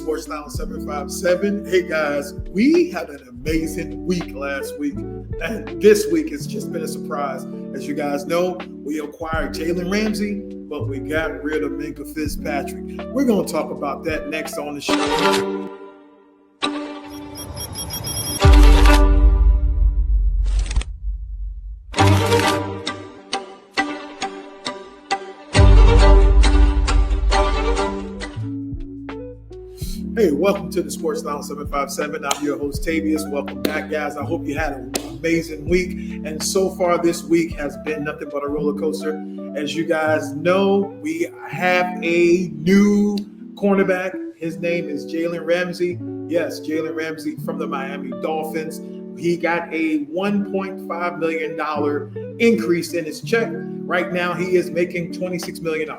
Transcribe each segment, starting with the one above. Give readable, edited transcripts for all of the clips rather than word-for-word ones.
Sports Lounge 757. Hey guys, we had an amazing week last week, and this week it's just been a surprise. As you guys know, we acquired Jalen Ramsey, but we got rid of Minkah Fitzpatrick. We're going to talk about that next on the show. Hey, welcome to the Sports Lounge 757. I'm your host, Tavius. Welcome back, guys. I hope you had an amazing week. And so far this week has been nothing but a roller coaster. As you guys know, we have a new cornerback. His name is Jalen Ramsey. Yes, Jalen Ramsey from the Miami Dolphins. He got a $1.5 million increase in his check. Right now, he is making $26 million.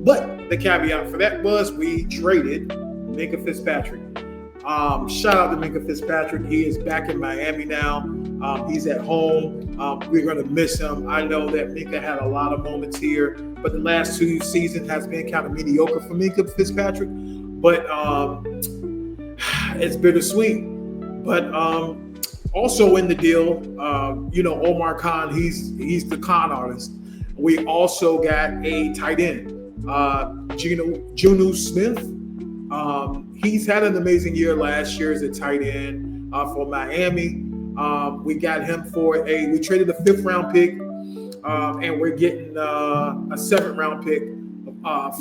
But the caveat for that was we traded Minkah Fitzpatrick. Shout out to Minkah Fitzpatrick. He is back in Miami now. He's at home. We're going to miss him. I know that Minkah had a lot of moments here, but the last two seasons has been kind of mediocre for Minkah Fitzpatrick. But it's bittersweet. But also in the deal, Omar Khan, he's the con artist. We also got a tight end, Juju Smith. He's had an amazing year last year as a tight end for Miami. We got him we traded a 5th round pick, and we're getting a 7th round pick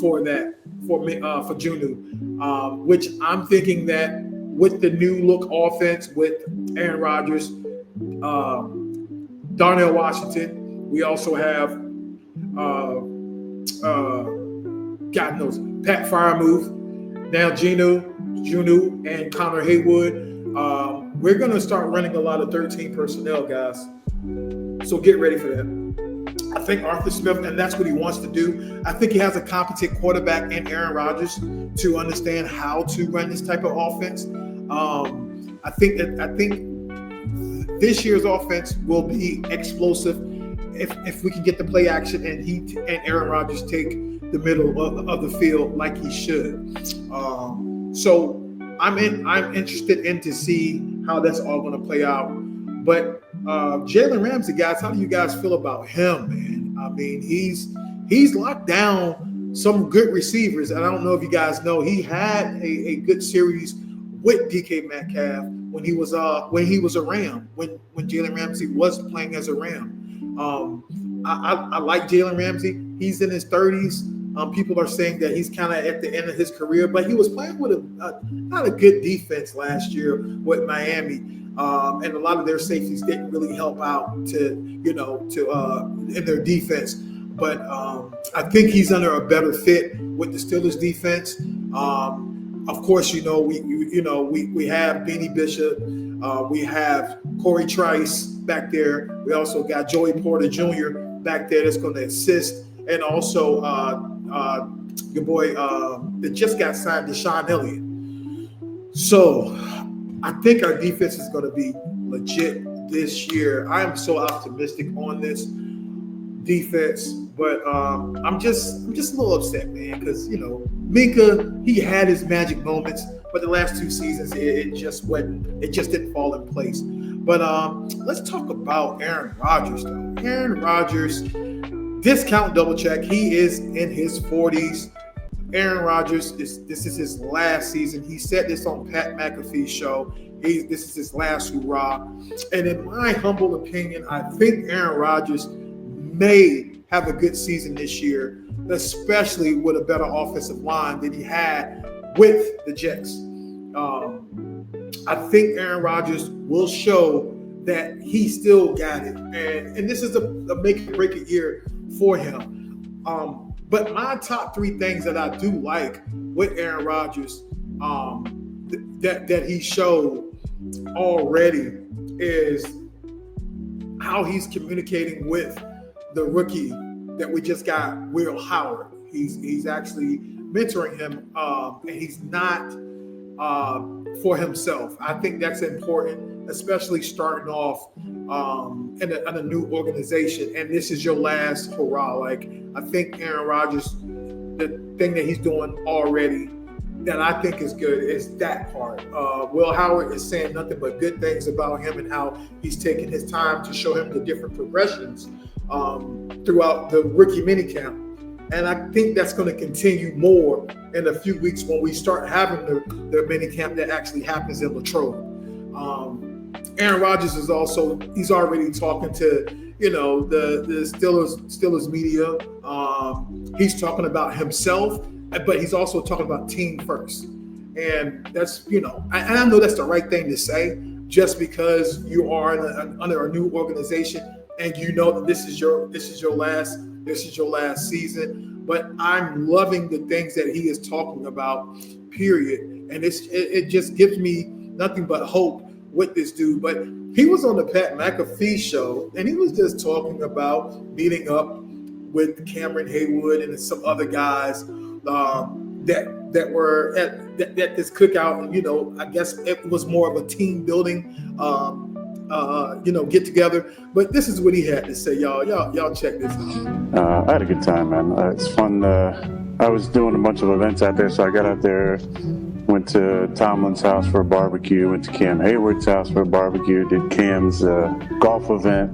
for Juju, which I'm thinking that with the new look offense with Aaron Rodgers, Darnell Washington, we also have God knows Pat Freiermuth, now Juju, and Connor Haywood. We're going to start running a lot of 13 personnel, guys. So get ready for that. I think Arthur Smith, and that's what he wants to do. I think he has a competent quarterback in Aaron Rodgers to understand how to run this type of offense. I think this year's offense will be explosive if we can get the play action and Aaron Rodgers take the middle of the field like he should. So I'm interested in to see how that's all going to play out. But Jalen Ramsey, guys, how do you guys feel about him, man? I mean, he's locked down some good receivers, and I don't know if you guys know, he had a good series with DK Metcalf when he was a Ram, when Jalen Ramsey was playing as a Ram. I like Jalen Ramsey. He's in his 30s. People are saying that he's kind of at the end of his career, but he was playing with not a good defense last year with Miami, and a lot of their safeties didn't really help out in their defense. But I think he's under a better fit with the Steelers defense. Of course, we have Beanie Bishop, we have Corey Trice back there. We also got Joey Porter Jr. back there that's going to assist, and also your boy that just got signed, Deshaun Elliott. So I think our defense is going to be legit this year. I am so optimistic on this defense, but I'm just a little upset, man, because Minkah, he had his magic moments, but the last 2 seasons it just didn't fall in place. But let's talk about Aaron Rodgers, though. Aaron Rodgers, discount double check. He is in his 40s. Aaron Rodgers, this is his last season. He said this on Pat McAfee's show. This is his last hurrah. And in my humble opinion, I think Aaron Rodgers may have a good season this year, especially with a better offensive line than he had with the Jets. I think Aaron Rodgers will show that he still got it. And this is a make or break a year for him. But my top 3 things that I do like with Aaron Rodgers that he showed already is how he's communicating with the rookie that we just got, Will Howard. He's actually mentoring him, and he's not for himself. I think that's important, especially starting off in a new organization, and this is your last hurrah. Like, I think Aaron Rodgers, the thing that he's doing already that I think is good is that part. Will Howard is saying nothing but good things about him and how he's taking his time to show him the different progressions throughout the rookie minicamp. And I think that's going to continue more in a few weeks when we start having the minicamp that actually happens in Latrobe. Aaron Rodgers is also, he's already talking to, the Steelers media. He's talking about himself, but he's also talking about team first. And that's, and I know that's the right thing to say, just because you are under a new organization and you know that this is your last season. But I'm loving the things that he is talking about, period. And it just gives me nothing but hope with this dude. But he was on the Pat McAfee show, and he was just talking about meeting up with Cameron Haywood and some other guys that were at this cookout. And, I guess it was more of a team building, get together. But this is what he had to say, y'all. Y'all check this out. I had a good time, man. It's fun. I was doing a bunch of events out there, so I got out there, went to Tomlin's house for a barbecue, went to Cam Hayward's house for a barbecue, did Cam's golf event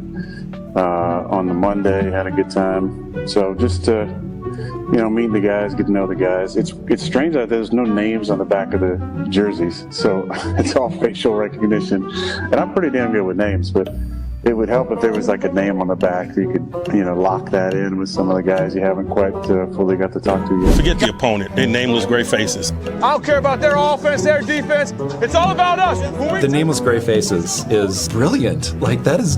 on the Monday, had a good time. So just meeting the guys, get to know the guys. It's strange that there's no names on the back of the jerseys, so it's all facial recognition. And I'm pretty damn good with names, but it would help if there was like a name on the back that you could, lock that in with some of the guys you haven't quite fully got to talk to yet. Forget the opponent. They're nameless gray faces. I don't care about their offense, their defense. It's all about us. The nameless gray faces is brilliant. Like, that's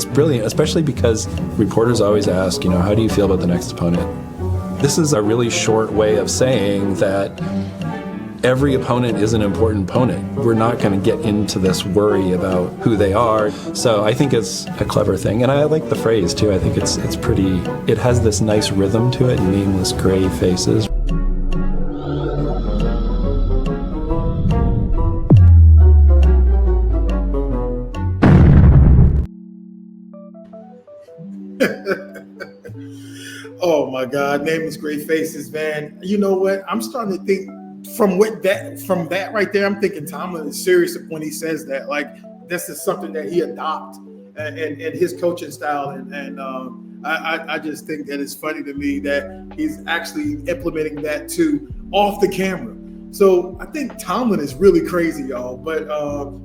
brilliant, especially because reporters always ask, how do you feel about the next opponent? This is a really short way of saying that every opponent is an important opponent. We're not going to get into this worry about who they are. So I think it's a clever thing. And I like the phrase too. I think it's pretty, it has this nice rhythm to it, nameless gray faces. Oh my God, nameless gray faces, man. You know what? I'm starting to think from that right there, I'm thinking Tomlin is serious when he says that. Like, this is something that he adopts and his coaching style. And I just think that it's funny to me that he's actually implementing that too off the camera. So I think Tomlin is really crazy, y'all. But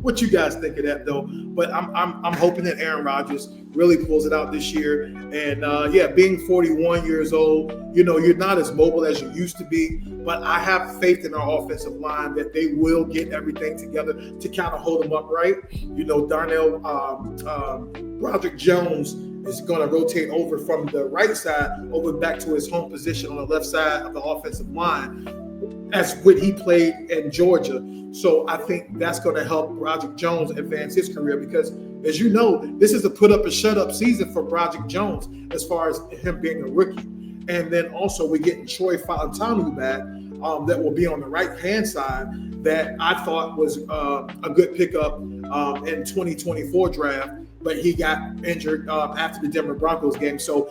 what you guys think of that, though? But I'm hoping that Aaron Rodgers really pulls it out this year. And being 41 years old, you're not as mobile as you used to be. But I have faith in our offensive line that they will get everything together to kind of hold them upright. Darnell Broderick Jones is going to rotate over from the right side over back to his home position on the left side of the offensive line, as what he played in Georgia. So I think that's going to help Broderick Jones advance his career because, as you know, this is a put up and shut up season for Broderick Jones as far as him being a rookie. And then also we're getting Troy Falatanu back that will be on the right-hand side that I thought was a good pickup in 2024 draft, but he got injured after the Denver Broncos game. So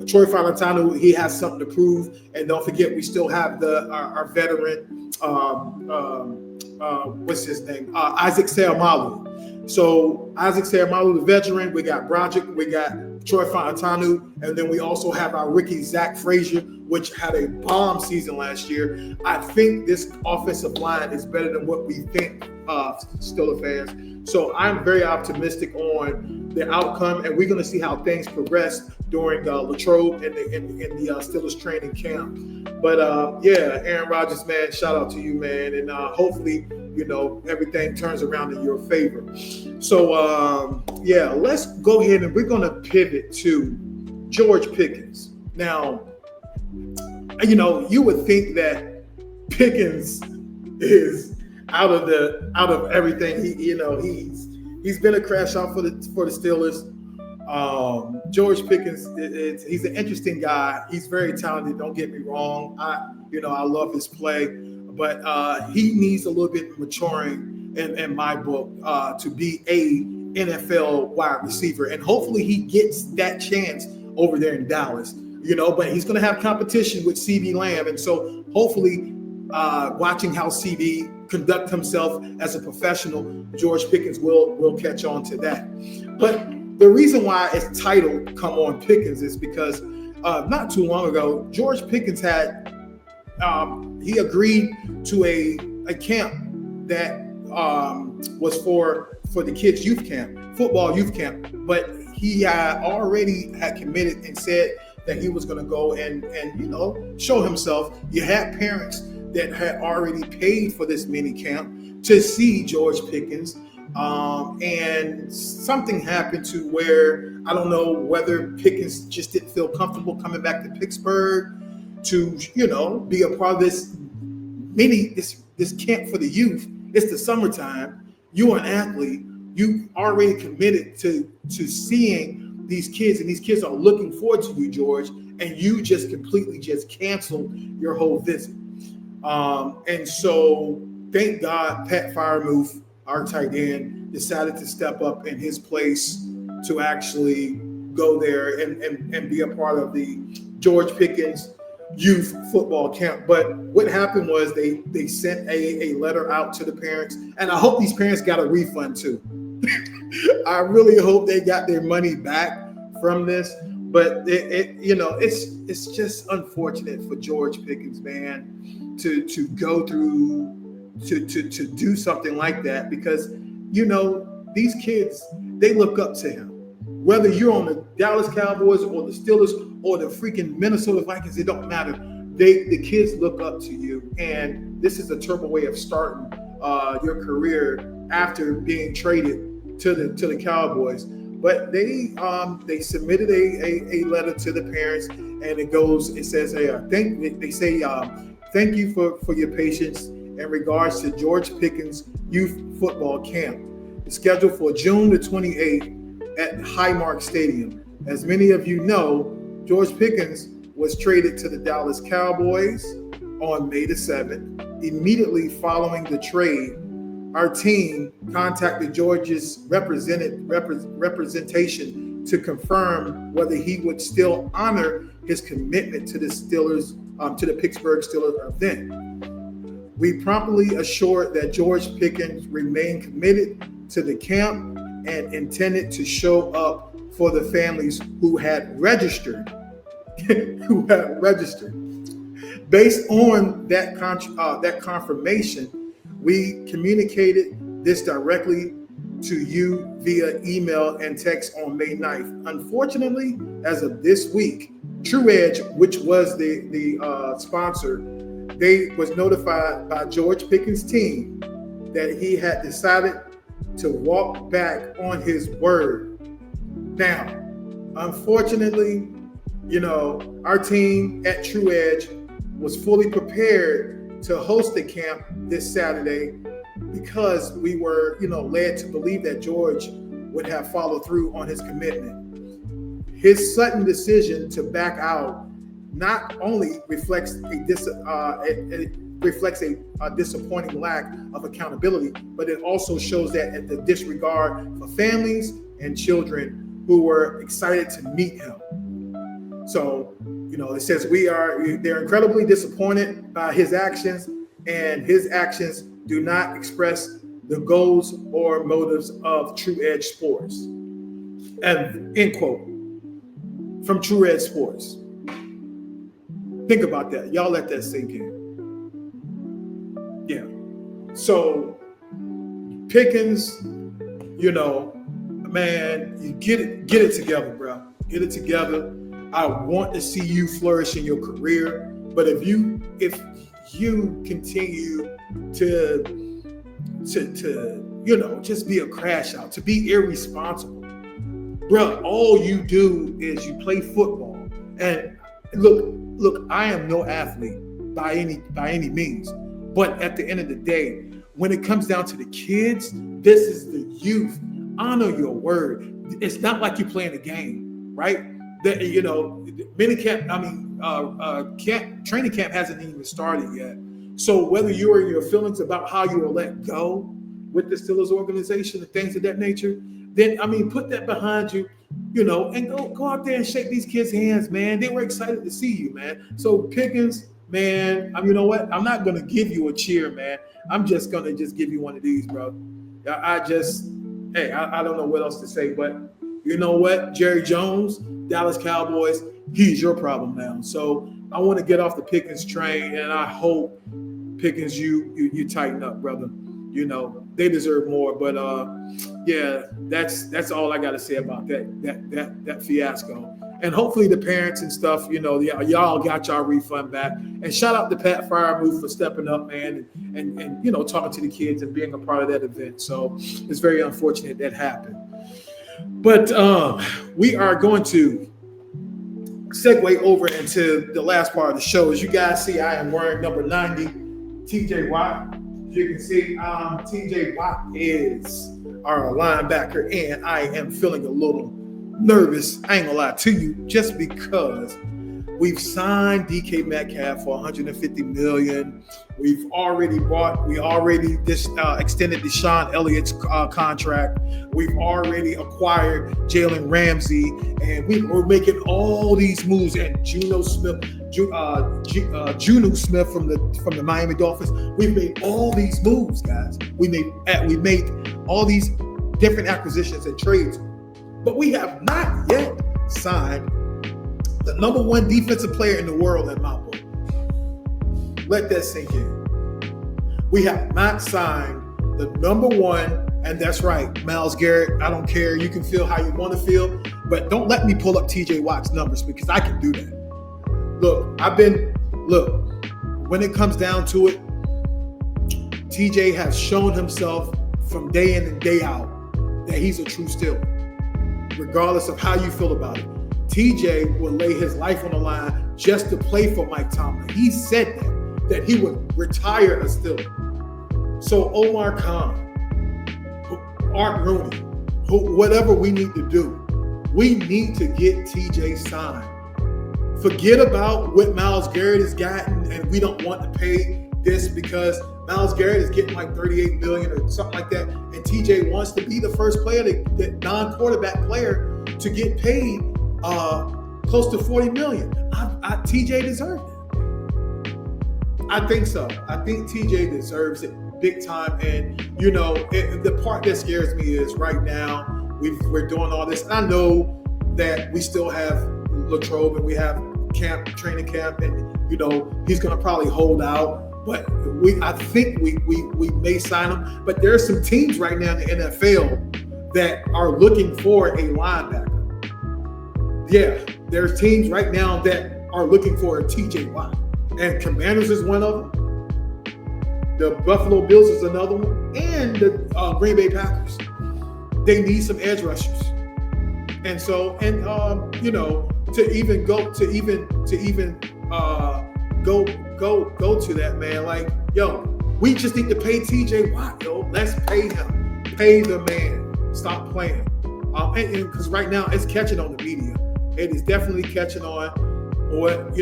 Troy Falatanu, he has something to prove. And don't forget, we still have our veteran, what's his name? Isaac Seumalo. So Isaac Seumalo, the veteran, we got Broderick, we got Troy Falatanu, and then we also have our rookie Zach Frazier, which had a bomb season last year. I think this offensive line is better than what we think, Steelers fans. So I'm very optimistic on the outcome, and we're going to see how things progress during Latrobe and the Steelers training camp. But Aaron Rodgers, man, shout out to you, man, and hopefully, everything turns around in your favor. So let's go ahead and we're going to pivot to George Pickens. Now, you would think that Pickens is out of everything. He's been a crash out for the Steelers. George Pickens, he's an interesting guy. He's very talented. Don't get me wrong. I love his play, but he needs a little bit maturing in my book to be a NFL wide receiver, and hopefully he gets that chance over there in Dallas. But he's going to have competition with CeeDee Lamb, and so hopefully watching how CD conduct himself as a professional, George Pickens will catch on to that. But the reason why it's titled "Come On Pickens" is because not too long ago, George Pickens had he agreed to a camp that was for the kids' youth camp, football youth camp, but he already had committed and said that he was going to go and show himself. You had parents that had already paid for this mini camp to see George Pickens, and something happened to where I don't know whether Pickens just didn't feel comfortable coming back to Pittsburgh to be a part of this camp for the youth. It's the summertime. You're an athlete. You already committed to seeing these kids, and these kids are looking forward to you, George, and you just completely canceled your whole visit. And so thank God Pat Freiermuth, our tight end, decided to step up in his place to actually go there and be a part of the George Pickens youth football camp. But what happened was they sent a letter out to the parents, and I hope these parents got a refund too. I really hope they got their money back from this. But it's just unfortunate for George Pickens, man, to go through to do something like that, because these kids, they look up to him. Whether you're on the Dallas Cowboys or the Steelers or the freaking Minnesota Vikings, it don't matter. The kids look up to you, and this is a terrible way of starting your career after being traded to the Cowboys. But they submitted a letter to the parents, and it says, thank you for your patience in regards to George Pickens youth football camp. It's scheduled for June the 28th at Highmark Stadium. As many of you know, George Pickens was traded to the Dallas Cowboys on May the 7th. Immediately following the trade, our team contacted George's representation to confirm whether he would still honor his commitment to the Steelers, to the Pittsburgh Steelers event. We promptly assured that George Pickens remained committed to the camp and intended to show up for the families who had registered. Based on that confirmation, we communicated this directly to you via email and text on May 9th. Unfortunately, as of this week, True Edge, which was the sponsor, they was notified by George Pickens' team that he had decided to walk back on his word. Now, unfortunately, our team at True Edge was fully prepared to host the camp this Saturday because we were, led to believe that George would have followed through on his commitment. His sudden decision to back out not only reflects a disappointing lack of accountability, but it also shows that the disregard for families and children who were excited to meet him. So, it says they're incredibly disappointed by his actions, and his actions do not express the goals or motives of True Edge Sports. And end quote from True Edge Sports. Think about that. Y'all let that sink in. Yeah. So Pickens, man, you get it together, bro. Get it together. I want to see you flourish in your career, but if you continue to just be a crash out, to be irresponsible, bro, all you do is you play football. And look, I am no athlete by any means, but at the end of the day, when it comes down to the kids, this is the youth. Honor your word. It's not like you're playing a game, right? Training camp hasn't even started yet. So whether you're in your feelings about how you will let go with the Steelers organization and things of that nature, then put that behind you, and go out there and shake these kids' hands, man. They were excited to see you, man. So Pickens, man, you know what? I'm not gonna give you a cheer, man. I'm just gonna give you one of these, bro. I don't know what else to say, but you know what? Jerry Jones, Dallas Cowboys, he's your problem now. So I want to get off the Pickens train, and I hope Pickens, you tighten up, brother. You know, they deserve more. But yeah, that's all I got to say about that fiasco. And hopefully the parents and stuff, you know, y'all got y'all refund back. And shout out to Pat Freiermuth for stepping up, man, and you know, talking to the kids and being a part of that event. So it's very unfortunate that happened. But we are going to segue over into the last part of the show. As you guys see, I am wearing number 90, TJ Watt. As you can see, TJ Watt is our linebacker, and I am feeling a little nervous, I ain't gonna lie to you, just because we've signed DK Metcalf for $150 million. We already extended Deshaun Elliott's contract. We've already acquired Jalen Ramsey, and we're making all these moves. And Juno Smith from the Miami Dolphins. We've made all these moves, guys. We made all these different acquisitions and trades, but we have not yet signed the number one defensive player in the world in my book. Let that sink in. We have not signed the number one, and that's right, Myles Garrett. I don't care. You can feel how you want to feel, but don't let me pull up TJ Watt's numbers, because I can do that. Look, when it comes down to it, TJ has shown himself from day in and day out that he's a true steal, regardless of how you feel about it. TJ will lay his life on the line just to play for Mike Tomlin. He said that he would retire a Steeler. So Omar Khan, Art Rooney, whatever we need to do, we need to get TJ signed. Forget about what Myles Garrett has gotten, and we don't want to pay this because Myles Garrett is getting like $38 million or something like that, and TJ wants to be the first player, the non-quarterback player, to get paid close to $40 million. TJ deserved it. I think so. I think TJ deserves it big time. And you know, the part that scares me is right now we're doing all this, and I know that we still have Latrobe and we have training camp, and you know he's going to probably hold out. But I think we may sign him. But there are some teams right now in the NFL that are looking for a linebacker. Yeah, there's teams right now that are looking for a TJ Watt. And Commanders is one of them. The Buffalo Bills is another one. And the Green Bay Packers. They need some edge rushers. And so, you know, to even go to that, man, like, yo, we just need to pay TJ Watt, yo. Let's pay him. Pay the man. Stop playing. Because right now it's catching on the media. It is definitely catching on what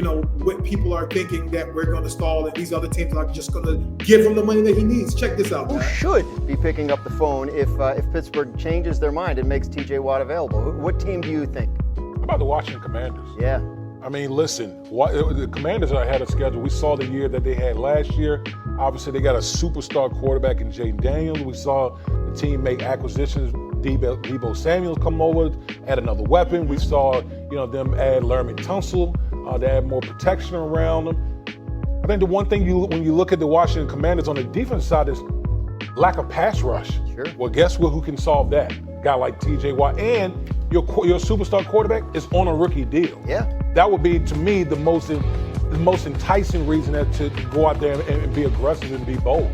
people are thinking, that we're going to stall and these other teams are just going to give him the money that he needs. Check this out, Who man. should be picking up the phone if Pittsburgh changes their mind and makes TJ Watt available? What team do you think? How about the Washington Commanders? Yeah. I mean, listen, the Commanders are ahead of schedule. We saw the year that they had last year. Obviously, they got a superstar quarterback in Jay Daniels. We saw the team make acquisitions. Deebo Samuel come over, add another weapon. We saw, them add Laramie Tunsil to add more protection around them. I think the one thing when you look at the Washington Commanders on the defense side is lack of pass rush. Sure. Well, guess what? Who can solve that? A guy like TJ Watt, and your superstar quarterback is on a rookie deal. Yeah. That would be, to me, the most enticing reason to go out there and be aggressive and be bold.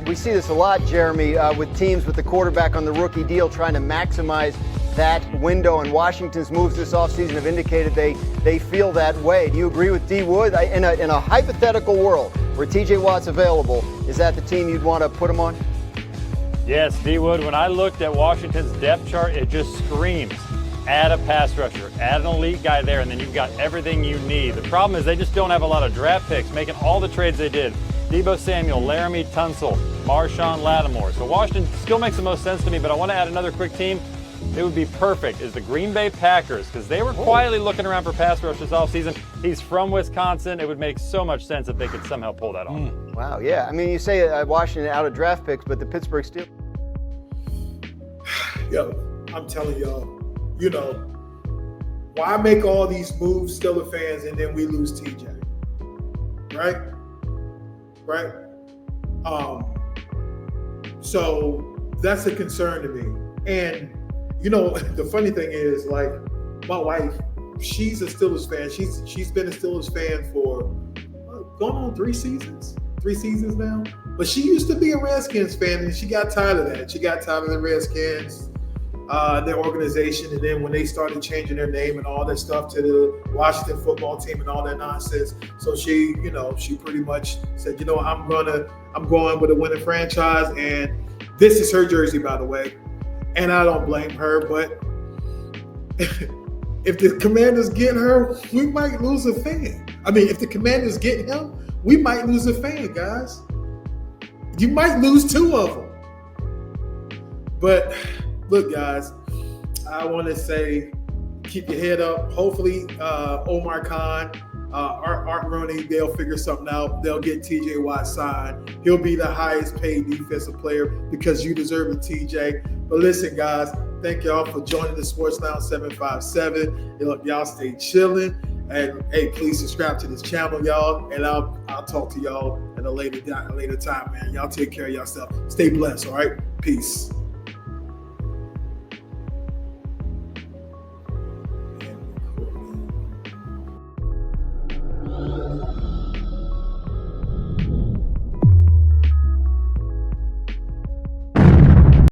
We see this a lot, Jeremy, with teams with the quarterback on the rookie deal trying to maximize that window, and Washington's moves this offseason have indicated they feel that way. Do you agree with D. Wood? In a hypothetical world where TJ Watt's available, is that the team you'd want to put him on? Yes, D. Wood, when I looked at Washington's depth chart, it just screams, add a pass rusher, add an elite guy there, and then you've got everything you need. The problem is they just don't have a lot of draft picks, making all the trades they did. Deebo Samuel, Laramie Tunsil, Marshawn Lattimore. So Washington still makes the most sense to me, but I want to add another quick team. it would be perfect is the Green Bay Packers, because they were quietly looking around for pass rush this offseason. He's from Wisconsin. It would make so much sense if they could somehow pull that off. Wow, yeah. I mean, you say Washington out of draft picks, but the Pittsburgh Steelers. Yo, I'm telling y'all, why make all these moves, Steelers fans, and then we lose TJ? Right? So that's a concern to me. And, the funny thing is, like, my wife, she's a Steelers fan. She's been a Steelers fan for going on 3 seasons now. But she used to be a Redskins fan, and she got tired of that. She got tired of the Redskins, their organization, and then when they started changing their name and all that stuff to the Washington football team and all that nonsense, so she pretty much said, I'm going with a winning franchise, and this is her jersey, by the way, and I don't blame her, but if the Commanders get her, we might lose a fan. I mean, if the Commanders get him, we might lose a fan, guys. You might lose 2 of them. But look, guys, I want to say keep your head up. Hopefully, Omar Khan, Art Rooney, they'll figure something out. They'll get TJ Watt signed. He'll be the highest paid defensive player because you deserve it, TJ. But listen, guys, thank y'all for joining the Sports Lounge 757. Y'all stay chilling. And hey, please subscribe to this channel, y'all. And I'll talk to y'all at a later time, man. Y'all take care of yourself. Stay blessed, all right? Peace.